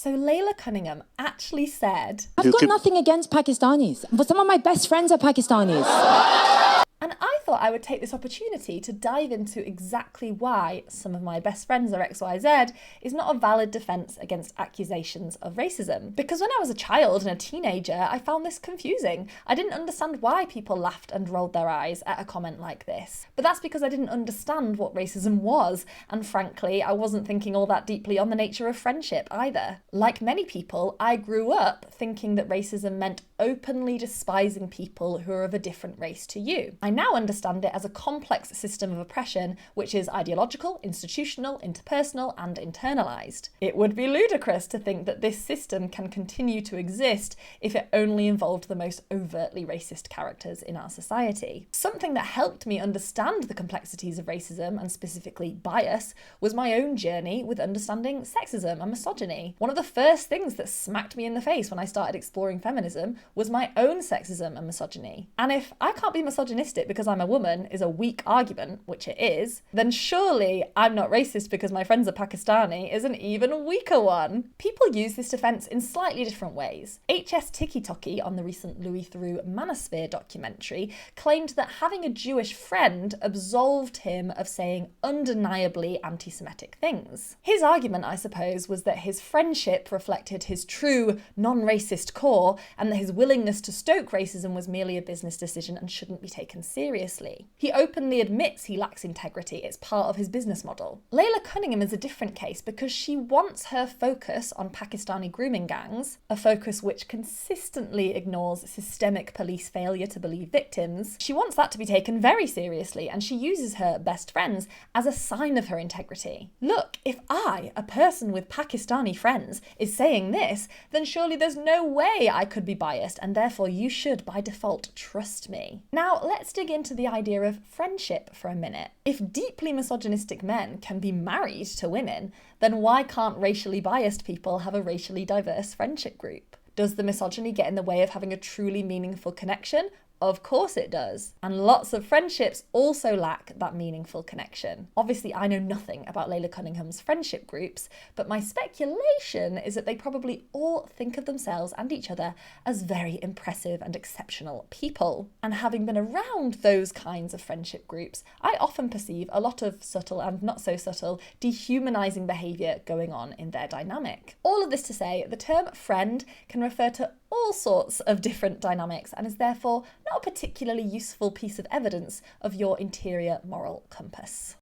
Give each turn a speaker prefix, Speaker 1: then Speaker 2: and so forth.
Speaker 1: So Layla Cunningham actually said,
Speaker 2: I've got nothing against Pakistanis, but some of my best friends are Pakistanis.
Speaker 1: And I thought I would take this opportunity to dive into exactly why some of my best friends are XYZ is not a valid defence against accusations of racism. Because when I was a child and a teenager, I found this confusing. I didn't understand why people laughed and rolled their eyes at a comment like this. But that's because I didn't understand what racism was, and frankly, I wasn't thinking all that deeply on the nature of friendship either. Like many people, I grew up thinking that racism meant openly despising people who are of a different race to you. I now understand it as a complex system of oppression which is ideological, institutional, interpersonal, and internalised. It would be ludicrous to think that this system can continue to exist if it only involved the most overtly racist characters in our society. Something that helped me understand the complexities of racism, and specifically bias, was my own journey with understanding sexism and misogyny. One of the first things that smacked me in the face when I started exploring feminism was my own sexism and misogyny. And if I can't be misogynistic because I'm a woman is a weak argument, which it is, then surely I'm not racist because my friends are Pakistani is an even weaker one. People use this defence in slightly different ways. HS Tiki-Toki on the recent Louis Theroux Manosphere documentary claimed that having a Jewish friend absolved him of saying undeniably anti-Semitic things. His argument, I suppose, was that his friendship reflected his true non-racist core and that his willingness to stoke racism was merely a business decision and shouldn't be taken seriously. He openly admits he lacks integrity, it's part of his business model. Layla Cunningham is a different case because she wants her focus on Pakistani grooming gangs, a focus which consistently ignores systemic police failure to believe victims. She wants that to be taken very seriously, and she uses her best friends as a sign of her integrity. Look, if I, a person with Pakistani friends, is saying this, then surely there's no way I could be biased, and therefore you should, by default, trust me. Now, let's dig into the idea of friendship for a minute. If deeply misogynistic men can be married to women, then why can't racially biased people have a racially diverse friendship group? Does the misogyny get in the way of having a truly meaningful connection? Of course it does. And lots of friendships also lack that meaningful connection. Obviously, I know nothing about Layla Cunningham's friendship groups, but my speculation is that they probably all think of themselves and each other as very impressive and exceptional people. And having been around those kinds of friendship groups, I often perceive a lot of subtle and not so subtle dehumanizing behavior going on in their dynamic. All of this to say, the term friend can refer to all sorts of different dynamics and is therefore not a particularly useful piece of evidence of your interior moral compass.